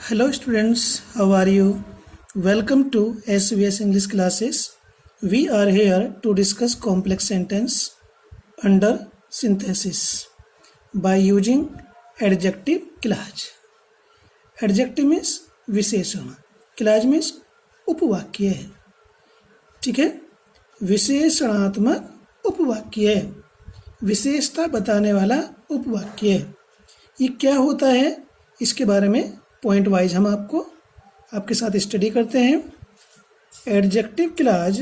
Hello students, how are you? Welcome to SVS English classes. We are here to discuss complex sentence under synthesis by using adjective clause. Adjective means विशेषण, clause means उपवाक्य है, ठीक है। विशेषणात्मक उपवाक्य है, विशेषता बताने वाला उपवाक्य है। ये क्या होता है इसके बारे में पॉइंट वाइज हम आपके साथ स्टडी करते हैं। एडजेक्टिव क्लॉज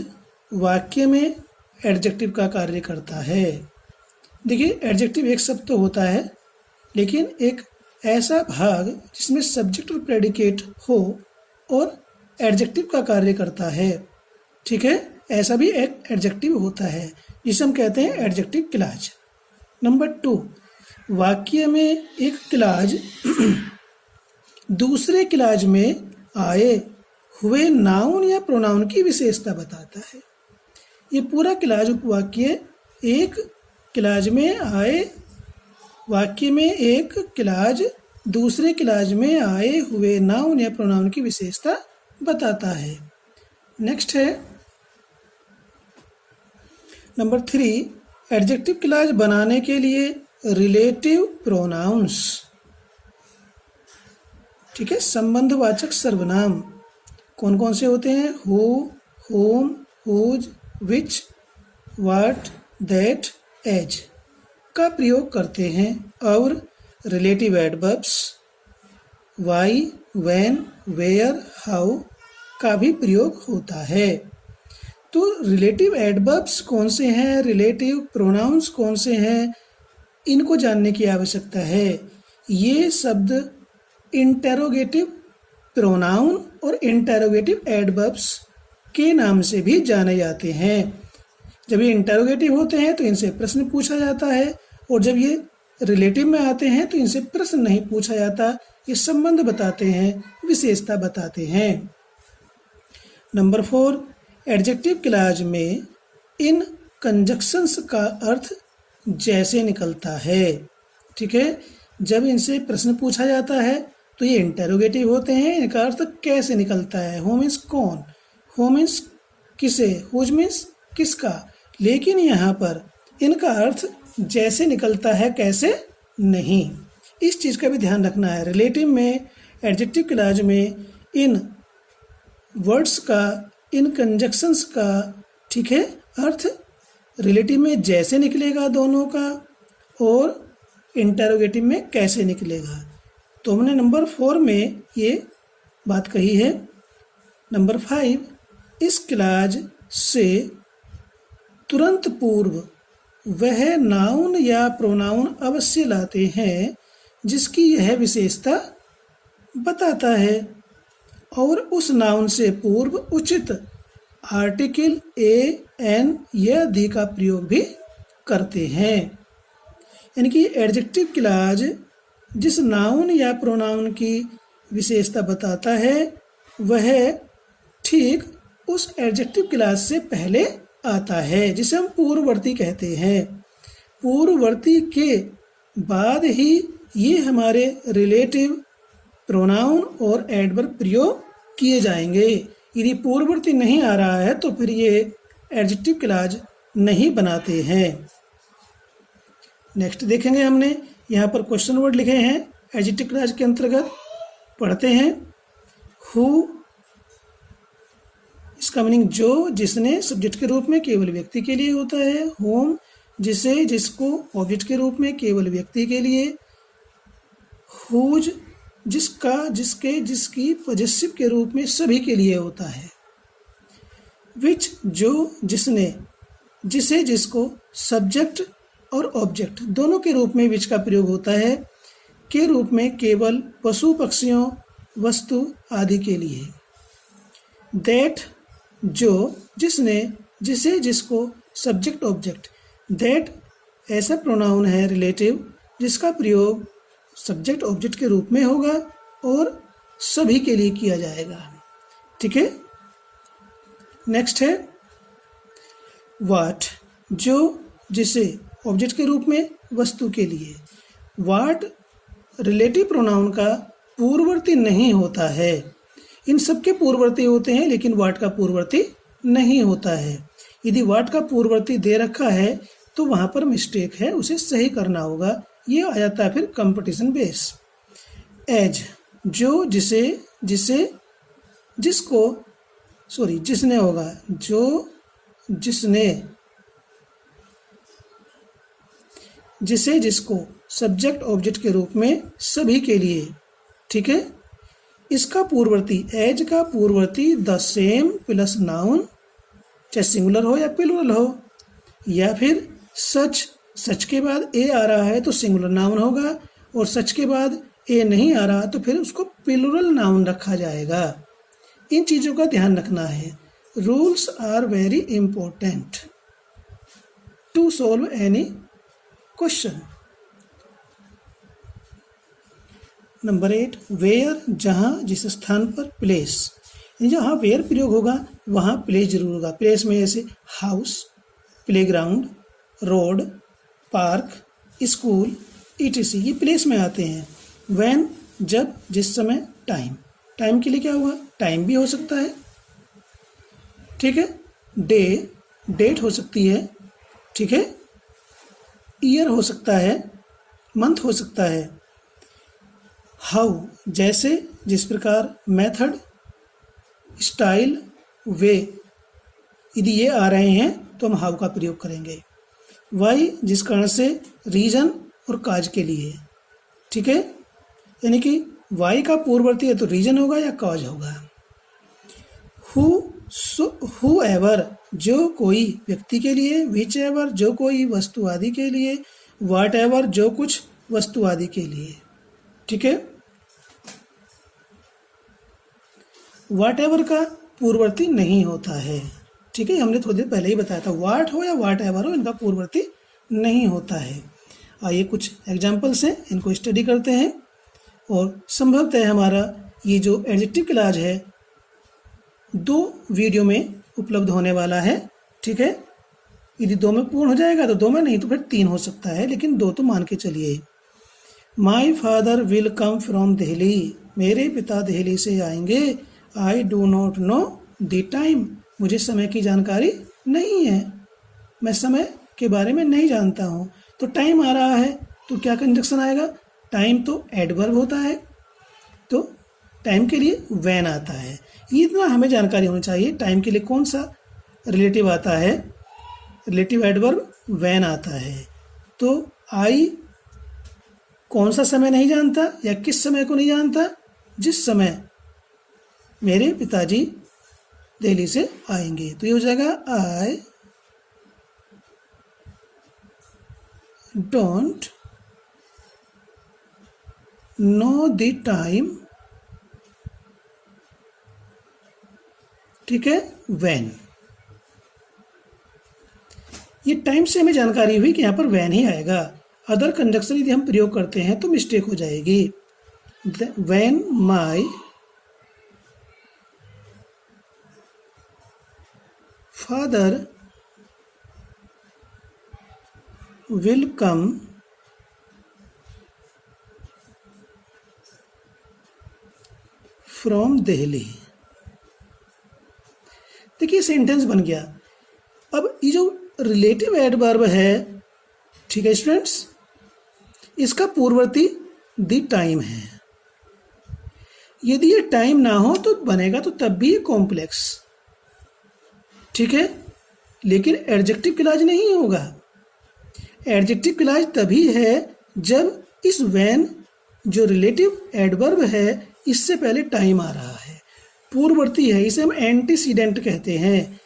वाक्य में एडजेक्टिव का कार्य करता है। देखिए, एडजेक्टिव एक शब्द तो होता है, लेकिन एक ऐसा भाग जिसमें सब्जेक्ट और प्रेडिकेट हो और एडजेक्टिव का कार्य करता है, ठीक है। ऐसा भी एक एडजेक्टिव होता है जिसे हम कहते हैं एडजेक्टिव क्लॉज। नंबर 2, वाक्य में एक क्लॉज दूसरे क्लॉज में आए हुए नाउन या प्रोनाउन की विशेषता बताता है। ये पूरा क्लॉज उपवाक्य एक क्लॉज में आए, वाक्य में एक क्लॉज दूसरे क्लॉज में आए हुए नाउन या प्रोनाउन की विशेषता बताता है। नेक्स्ट है नंबर 3, एडजेक्टिव क्लॉज बनाने के लिए रिलेटिव प्रोनाउंस, ठीक है। संबंधवाचक सर्वनाम कौन कौन से होते हैं? Who, whom, whose, which, what, that, as का प्रयोग करते हैं और relative adverbs why, when, where, how का भी प्रयोग होता है। तो रिलेटिव एडवर्ब्स कौन से हैं, रिलेटिव प्रोनाउंस कौन से हैं, इनको जानने की आवश्यकता है। ये शब्द इंटेरोगेटिव प्रोनाउन और इंटेरोगेटिव एडवर्ब्स के नाम से भी जाने जाते हैं। जब ये इंटेरोगेटिव होते हैं तो इनसे प्रश्न पूछा जाता है, और जब ये रिलेटिव में आते हैं तो इनसे प्रश्न नहीं पूछा जाता। ये संबंध बताते हैं, विशेषता बताते हैं। नंबर 4, एडजेक्टिव क्लॉज में इन कंजक्शंस का अर्थ जैसे निकलता है, ठीक है। जब इनसे प्रश्न पूछा जाता है तो ये इंटेरोगेटिव होते हैं, इनका अर्थ कैसे निकलता है। हु मीन्स कौन, हु मीन्स किसे, हुज मीन्स किसका, लेकिन यहाँ पर इनका अर्थ जैसे निकलता है, कैसे नहीं। इस चीज़ का भी ध्यान रखना है। रिलेटिव में एडजेक्टिव क्लॉज में इन वर्ड्स का, इन कंजक्शंस का, ठीक है, अर्थ रिलेटिव में जैसे निकलेगा दोनों का, और इंटेरोगेटिव में कैसे निकलेगा। तो हमने नंबर 4 में ये बात कही है। नंबर 5, इस क्लॉज से तुरंत पूर्व वह नाउन या प्रोनाउन अवश्य लाते हैं जिसकी यह विशेषता बताता है, और उस नाउन से पूर्व उचित आर्टिकल ए, एन या दी का प्रयोग भी करते हैं। यानी कि एडजेक्टिव क्लॉज जिस नाउन या प्रोनाउन की विशेषता बताता है वह ठीक उस एडजेक्टिव क्लॉज से पहले आता है, जिसे हम पूर्ववर्ती कहते हैं। पूर्ववर्ती के बाद ही ये हमारे रिलेटिव प्रोनाउन और एडवर्ब प्रयोग किए जाएंगे। यदि पूर्ववर्ती नहीं आ रहा है तो फिर ये एडजेक्टिव क्लॉज नहीं बनाते हैं। नेक्स्ट देखेंगे, हमने यहाँ पर क्वेश्चन वर्ड लिखे हैं एडजेक्टिव क्लॉज के अंतर्गत। पढ़ते हैं। हु, इसका मीनिंग जो, जिसने, सब्जेक्ट के रूप में केवल व्यक्ति के लिए होता है। होम, जिसे, जिसको, ऑब्जेक्ट के रूप में केवल व्यक्ति के लिए। हुज, जिसका, जिसके, जिसकी, पॉजेसिव के रूप में सभी के लिए होता है। विच, जो, जिसने, जिसे, जिसको, सब्जेक्ट और ऑब्जेक्ट दोनों के रूप में विच का प्रयोग होता है। के रूप में केवल पशु, पक्षियों, वस्तु आदि के लिए। दैट, जो, जिसने, जिसे, जिसको, सब्जेक्ट, ऑब्जेक्ट। दैट ऐसा प्रोनाउन है रिलेटिव जिसका प्रयोग सब्जेक्ट ऑब्जेक्ट के रूप में होगा और सभी के लिए किया जाएगा, ठीक है। नेक्स्ट है व्हाट, जो, जिसे, ऑब्जेक्ट के रूप में, वस्तु के लिए। व्हाट रिलेटिव प्रोनाउन का पूर्ववर्ती नहीं होता है। इन सब के पूर्ववर्ती होते हैं लेकिन व्हाट का पूर्ववर्ती नहीं होता है। यदि व्हाट का पूर्ववर्ती दे रखा है तो वहां पर मिस्टेक है, उसे सही करना होगा। ये आ जाता है फिर कंपटीशन बेस। एज, जो, जिसे, जिसे, जिसको, सॉरी जिसने होगा, जो, जिसने, जिसे, जिसको, सब्जेक्ट ऑब्जेक्ट के रूप में सभी के लिए। ठीक है। इसका पूर्ववर्ती, एज का पूर्ववर्ती द सेम प्लस नाउन, चाहे सिंगुलर हो या प्लूरल हो, या फिर सच, सच के बाद ए आ रहा है तो सिंगुलर नाउन होगा, और सच के बाद ए नहीं आ रहा तो फिर उसको प्लूरल नाउन रखा जाएगा। इन चीज़ों का ध्यान रखना है। Rules are very important to solve any question. Number 8, where, जहाँ, जिस स्थान पर, प्लेस, जहाँ वेयर प्रयोग होगा वहाँ प्लेस जरूर होगा। प्लेस में जैसे house, playground, road, park, school, etc. ये प्लेस में आते हैं। व्हेन, जब, जिस समय, टाइम, टाइम के लिए क्या होगा, टाइम भी हो सकता है। ठीक है। डे, डेट हो सकती है। ठीक है। ईयर हो सकता है, मंथ हो सकता है। हाउ, जैसे, जिस प्रकार, मेथड, स्टाइल, वे, यदि ये आ रहे हैं तो हम हाउ का प्रयोग करेंगे। वाई, जिस कारण से, रीजन और काज के लिए। ठीक है। यानी कि वाई का पूर्ववर्ती है तो रीजन होगा या कॉज होगा। हु एवर, जो कोई, व्यक्ति के लिए। विच एवर, जो कोई, वस्तु आदि के लिए। वाट एवर, जो कुछ, वस्तु आदि के लिए। ठीक है। वाट एवर का पूर्ववर्ती नहीं होता है। ठीक है। हमने थोड़ी देर पहले ही बताया था, वाट हो या वाट एवर हो, इनका पूर्ववर्ती नहीं होता है। आइए कुछ एग्जाम्पल्स हैं, इनको स्टडी करते हैं। और संभवतः हमारा ये जो एडजेक्टिव क्लॉज है 2 वीडियो में उपलब्ध होने वाला है। ठीक है। यदि 2 में पूर्ण हो जाएगा तो 2 में, नहीं तो फिर 3 हो सकता है, लेकिन 2 तो मान के चलिए। My father will come from Delhi, मेरे पिता दिल्ली से आएंगे। I do not know the time, मुझे समय की जानकारी नहीं है, मैं समय के बारे में नहीं जानता हूँ। तो टाइम आ रहा है तो क्या कंजक्शन आएगा, टाइम तो एडवर्ब होता है, तो टाइम के लिए व्हेन आता है। ये इतना हमें जानकारी होनी चाहिए। टाइम के लिए कौन सा रिलेटिव आता है, रिलेटिव एडवर्ब व्हेन आता है। तो आई कौन सा समय नहीं जानता या किस समय को नहीं जानता, जिस समय मेरे पिताजी दिल्ली से आएंगे। तो ये हो जाएगा I don't know the time. ठीक है। व्हेन, ये टाइम से हमें जानकारी हुई कि यहां पर व्हेन ही आएगा। अदर कंजक्शन यदि हम प्रयोग करते हैं तो मिस्टेक हो जाएगी। When my father will come from Delhi. देखिए सेंटेंस बन गया। अब ये जो रिलेटिव एडवर्ब है, ठीक है स्टूडेंट्स, इसका पूर्ववर्ती द टाइम है। यदि ये टाइम ना हो तो बनेगा तो तब भी कॉम्प्लेक्स। ठीक है। लेकिन एडजेक्टिव क्लॉज नहीं होगा। एडजेक्टिव क्लॉज तभी है जब इस व्हेन जो रिलेटिव एडवर्ब है इससे पहले टाइम आ रहा है, पूर्ववर्ती है, इसे हम एंटीसीडेंट कहते हैं।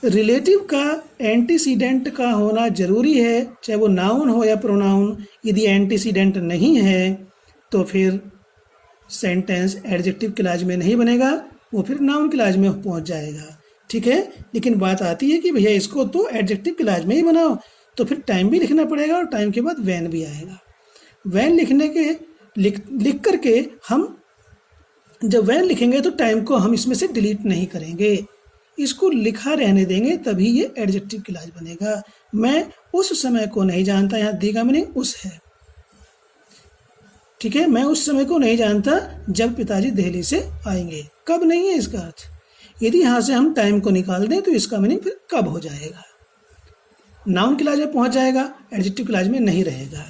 रिलेटिव का एंटीसीडेंट का होना जरूरी है, चाहे वो नाउन हो या प्रोनाउन। यदि एंटीसीडेंट नहीं है तो फिर सेंटेंस एडजेक्टिव क्लॉज में नहीं बनेगा, वो फिर नाउन क्लॉज में पहुंच जाएगा। ठीक है। लेकिन बात आती है कि भैया इसको तो एडजेक्टिव क्लॉज में ही बनाओ, तो फिर टाइम भी लिखना पड़ेगा और टाइम के बाद व्हेन भी आएगा। व्हेन लिखने के लिख करके हम जब व्हेन लिखेंगे तो टाइम को हम इसमें से डिलीट नहीं करेंगे, इसको लिखा रहने देंगे, तभी ये एडजेक्टिव क्लॉज बनेगा। मैं उस समय को नहीं जानता, यहाँ दी का मीनिंग उस है। ठीक है, मैं उस समय को नहीं जानता जब पिताजी दिल्ली से आएंगे। कब नहीं है इसका अर्थ। यदि यहाँ से हम टाइम को निकाल दें तो इसका मीनिंग फिर कब हो जाएगा। नाउन क्लास में पहुँच जाएगा, एडजेक्टिव क्लास में नहीं रहेगा।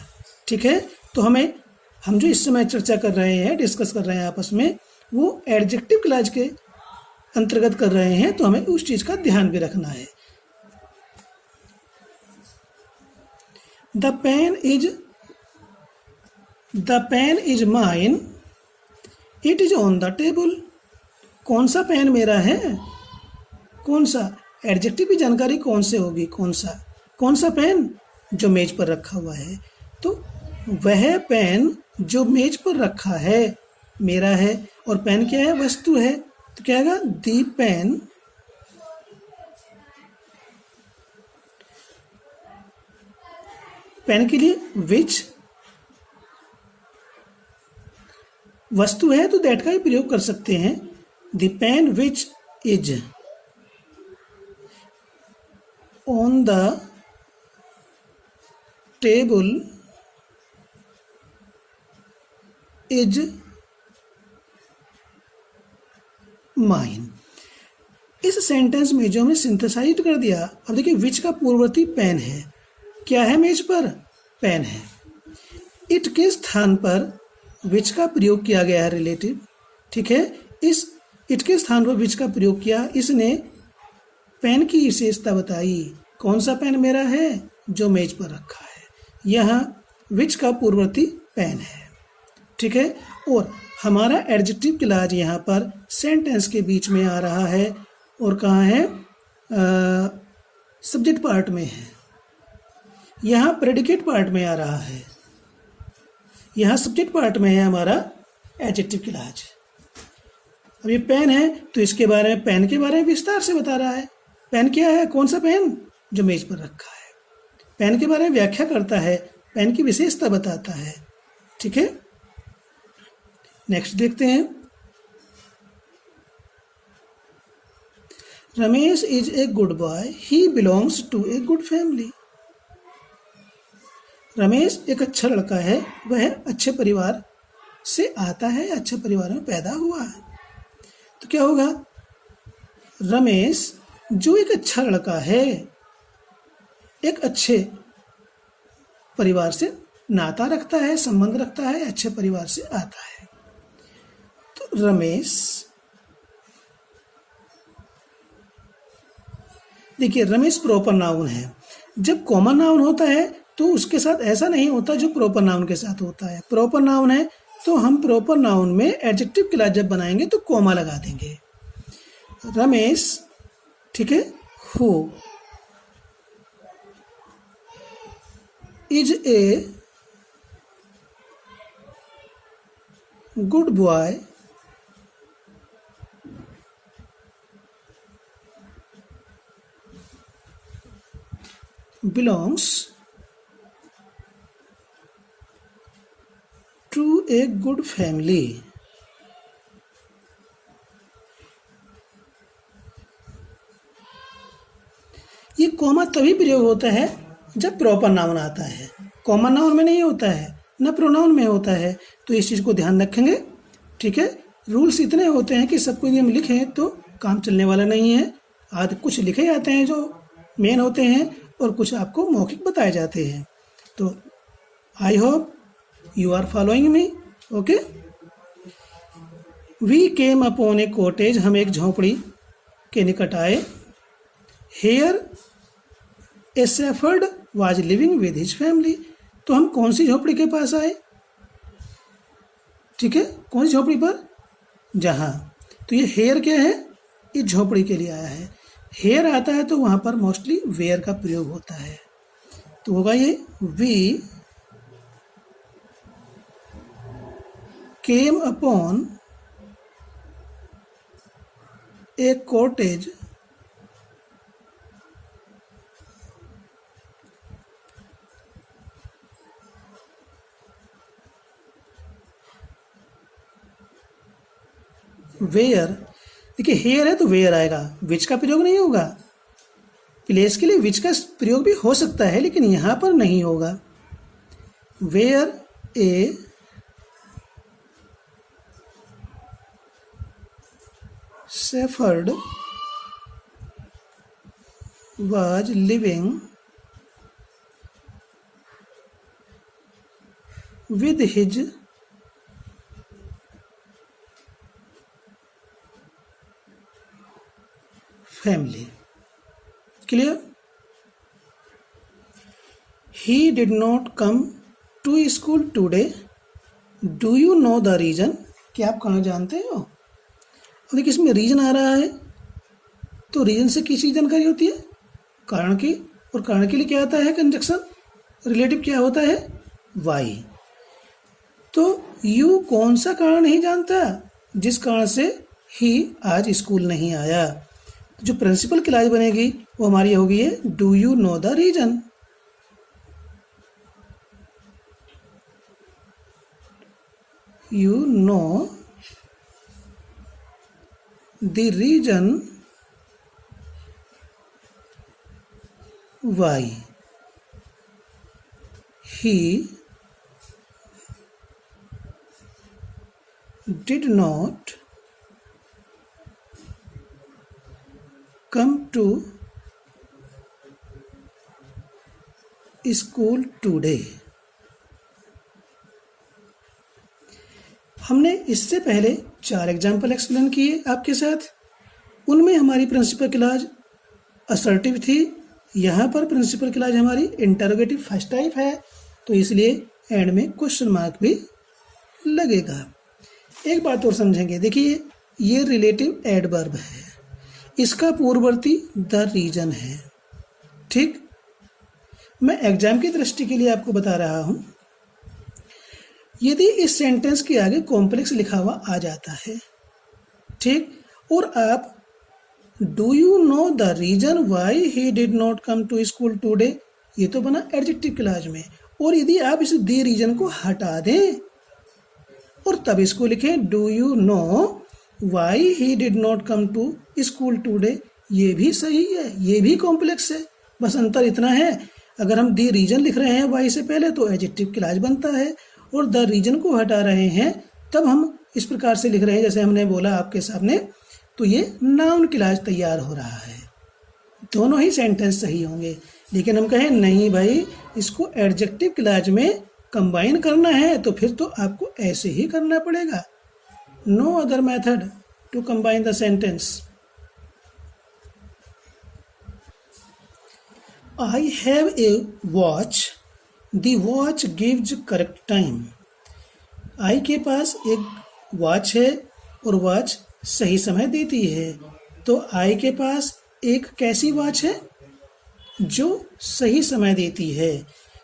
ठीक है, तो हम जो इस समय चर्चा कर रहे हैं, डिस्कस कर रहे हैं आपस में, वो एडजेक्टिव क्लास के अंतर्गत कर रहे हैं, तो हमें उस चीज़ का ध्यान भी रखना है। The pen is mine, it is on the table. कौन सा पेन मेरा है, कौन सा, एडजेक्टिव की जानकारी कौन से होगी, कौन सा पेन, जो मेज पर रखा हुआ है। तो वह पेन जो मेज पर रखा है मेरा है, और पेन क्या है, वस्तु है, तो क्या आएगा, दी पेन पेन के लिए विच, वस्तु है तो दैट का ही प्रयोग कर सकते हैं। The pen which is on the table is mine. इस सेंटेंस में जो हमने सिंथेसाइज कर दिया, अब देखिए विच का पूर्ववर्ती पेन है, क्या है मेज पर, पेन है। इट के स्थान पर विच का प्रयोग किया गया है, रिलेटिव। ठीक है, इस इट के स्थान पर विच का प्रयोग किया, इसने पेन की विशेषता बताई। कौन सा पेन मेरा है, जो मेज पर रखा है। यहाँ विच का पूर्ववर्ती पेन है। ठीक है, और हमारा एडजेक्टिव क्लॉज यहाँ पर सेंटेंस के बीच में आ रहा है, और कहाँ है, सब्जेक्ट पार्ट में है। यहाँ प्रेडिकेट पार्ट में आ रहा है, यहाँ सब्जेक्ट पार्ट में है हमारा एडजेक्टिव क्लॉज। अब ये पेन है तो इसके बारे में, पेन के बारे में विस्तार से बता रहा है। पेन क्या है, कौन सा पेन, जो मेज पर रखा है। पेन के बारे में व्याख्या करता है, पेन की विशेषता बताता है। ठीक है, नेक्स्ट देखते हैं। Ramesh is a good boy, he belongs to a good family. Ramesh एक अच्छा लड़का है, वह अच्छे परिवार से आता है, अच्छे परिवार में पैदा हुआ है। तो क्या होगा, रमेश जो एक अच्छा लड़का है, एक अच्छे परिवार से नाता रखता है, संबंध रखता है, अच्छे परिवार से आता है। तो रमेश, देखिए रमेश प्रॉपर नाउन है। जब कॉमन नाउन होता है तो उसके साथ ऐसा नहीं होता जो प्रॉपर नाउन के साथ होता है। प्रॉपर नाउन है तो हम प्रॉपर नाउन में एडजेक्टिव क्लॉज जब बनाएंगे तो कॉमा लगा देंगे। रमेश, ठीक है, who is a good boy belongs to a good family। ये कॉमा तभी प्रयोग होता है जब प्रॉपर नाउन आता है, कॉमन नाउन में नहीं होता है, न प्रोनाउन में होता है। तो इस चीज़ को ध्यान रखेंगे। ठीक है, रूल्स इतने होते हैं कि सबको यदि हम लिखें तो काम चलने वाला नहीं है। आज कुछ लिखे जाते हैं जो मेन होते हैं, और कुछ आपको मौखिक बताए जाते हैं। तो I hope you are following me. Okay, we came upon a cottage, हम एक झोंपड़ी के निकट आए। Here a shepherd was living with his family, तो हम कौन सी झोपड़ी के पास आए, ठीक है, कौन सी झोपड़ी पर, जहाँ। तो ये हेयर क्या है, इस झोपड़ी के लिए आया है। हेयर आता है तो वहाँ पर मोस्टली वेयर का प्रयोग होता है। तो होगा ये we came upon a cottage where. देखिए हेयर है तो वेयर आएगा, विच का प्रयोग नहीं होगा। प्लेस के लिए विच का प्रयोग भी हो सकता है लेकिन यहाँ पर नहीं होगा। Where a shepherd was living with his family. Clear? He did not come to school today. Do you know the reason? क्या आप कहाँ जानते हो? अब देखिए इसमें रीजन आ रहा है, तो रीजन से किसी जानकारी होती है कारण की, और कारण के लिए क्या आता है कंजक्शन, रिलेटिव क्या होता है वाई। तो यू कौन सा कारण नहीं जानता जिस कारण से ही आज स्कूल नहीं आया। जो प्रिंसिपल क्लास बनेगी वो हमारी होगी है do you know the reason. You know the reason why he did not come to school today। हमने इससे पहले 4 एग्जाम्पल एक्सप्लेन किए आपके साथ, उनमें हमारी प्रिंसिपल क्लॉज असर्टिव थी, यहाँ पर प्रिंसिपल क्लॉज हमारी इंटरोगेटिव फर्स्ट टाइप है, तो इसलिए एंड में क्वेश्चन मार्क भी लगेगा। एक बात और समझेंगे, देखिए ये रिलेटिव एडवर्ब है, इसका पूर्ववर्ती द रीजन है। ठीक, मैं एग्जाम की दृष्टि के लिए आपको बता रहा हूँ, यदि इस सेंटेंस के आगे कॉम्प्लेक्स लिखा हुआ आ जाता है, ठीक, और आप do you know the reason why he did not come to school today, ये तो बना एडजेक्टिव क्लॉज में, और यदि आप इस द रीजन को हटा दें और तब इसको लिखें do you know why he did not come to school today, ये भी सही है, ये भी कॉम्प्लेक्स है। बस अंतर इतना है, अगर हम द रीजन लिख रहे हैं वाई से पहले तो एडजेक्टिव क्लॉज बनता है, और द रीजन को हटा रहे हैं तब हम इस प्रकार से लिख रहे हैं जैसे हमने बोला आपके सामने, तो ये नाउन क्लॉज तैयार हो रहा है। दोनों ही सेंटेंस सही होंगे, लेकिन हम कहें नहीं भाई इसको एडजेक्टिव क्लॉज में कंबाइन करना है तो फिर तो आपको ऐसे ही करना पड़ेगा, no other method to combine the sentence. I have a watch, the watch gives correct time. I के पास एक वॉच है और वॉच सही समय देती है, तो आई के पास एक कैसी वॉच है जो सही समय देती है।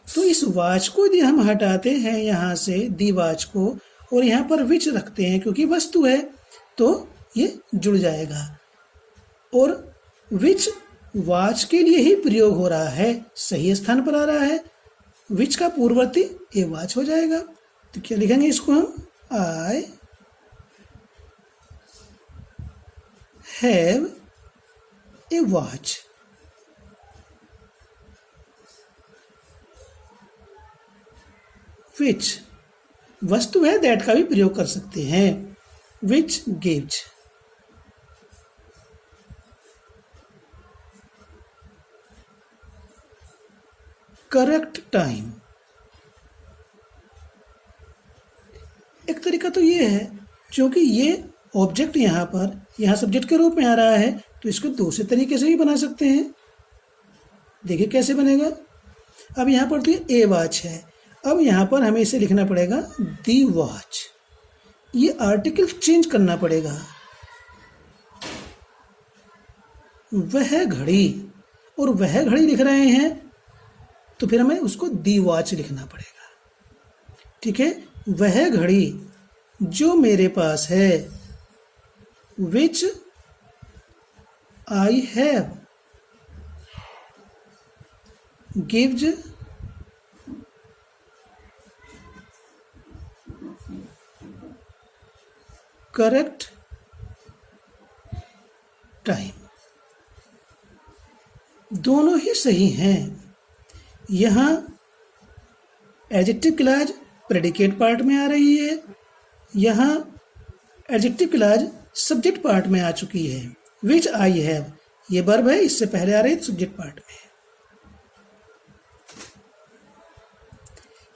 तो इस वॉच को यदि हम हटाते हैं यहाँ से दी वॉच को और यहाँ पर विच रखते हैं क्योंकि वस्तु है तो ये जुड़ जाएगा, और विच वॉच के लिए ही प्रयोग हो रहा है, सही स्थान पर आ रहा है, विच का पूर्ववर्ती ए वॉच हो जाएगा। तो क्या लिखेंगे इसको हम, आई हैव ए वॉच। विच वस्तु है, दैट का भी प्रयोग कर सकते हैं, विच गिव्स। Correct time. एक तरीका तो ये है, क्योंकि ये ऑब्जेक्ट यहाँ सब्जेक्ट के रूप में आ रहा है तो इसको दूसरे तरीके से भी बना सकते हैं। देखिए कैसे बनेगा। अब यहाँ पर तो ये ए वॉच है, अब यहाँ पर हमें इसे लिखना पड़ेगा दी वॉच, ये आर्टिकल चेंज करना पड़ेगा, वह घड़ी, और वह घड़ी लिख रहे हैं तो फिर हमें उसको दी वॉच लिखना पड़ेगा। ठीक है, वह घड़ी जो मेरे पास है, which I have, gives correct time. दोनों ही सही हैं। यहाँ एडजेक्टिव क्लॉज प्रेडिकेट पार्ट में आ रही है, यहाँ एडजेक्टिव क्लॉज सब्जेक्ट पार्ट में आ चुकी है। विच आई हैव ये वर्ब है, इससे पहले आ रही है सब्जेक्ट पार्ट में।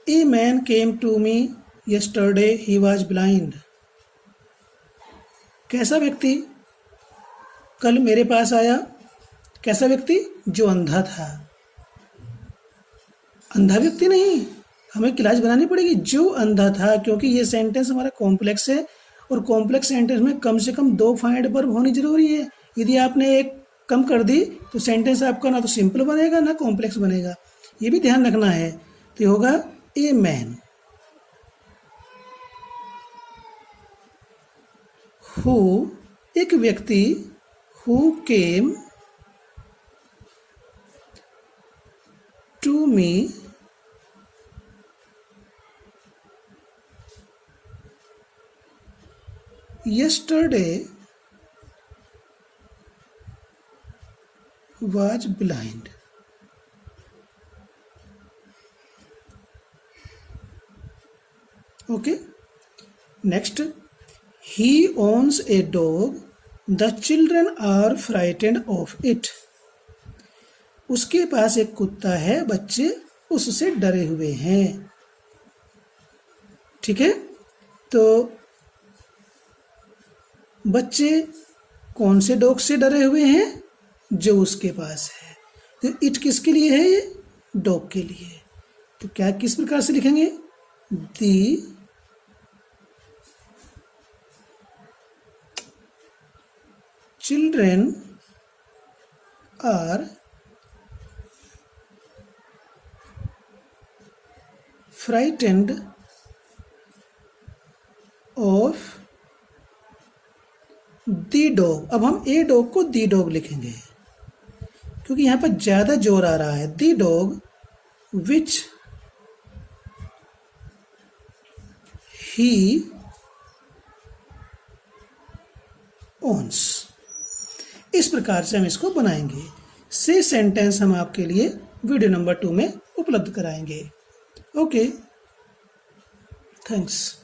A man came to me yesterday he was blind. कैसा व्यक्ति कल मेरे पास आया? कैसा व्यक्ति? जो अंधा था। अंधा व्यक्ति नहीं, हमें क्लॉज बनानी पड़ेगी जो अंधा था, क्योंकि ये सेंटेंस हमारा कॉम्प्लेक्स है और कॉम्प्लेक्स सेंटेंस में कम से कम 2 फाइंड वर्ब होनी जरूरी है। यदि आपने एक कम कर दी तो सेंटेंस आपका ना तो सिंपल बनेगा ना कॉम्प्लेक्स बनेगा, ये भी ध्यान रखना है। तो ये होगा ए मैन हु, एक व्यक्ति, who came to me yesterday was blind. Okay, next, he owns a dog, the children are frightened of it. उसके पास एक कुत्ता है, बच्चे उससे डरे हुए हैं। ठीक है, तो बच्चे कौन से डॉग से डरे हुए हैं? जो उसके पास है। तो इट किसके लिए है? ये डॉग के लिए। तो क्या किस प्रकार से लिखेंगे? The children are frightened of the dog. अब हम ए डॉग को दी डॉग लिखेंगे क्योंकि यहां पर ज्यादा जोर आ रहा है। दी डॉग विच ही ओन्स। इस प्रकार से हम इसको बनाएंगे। से सेंटेंस हम आपके लिए वीडियो नंबर 2 में उपलब्ध कराएंगे। Okay, thanks.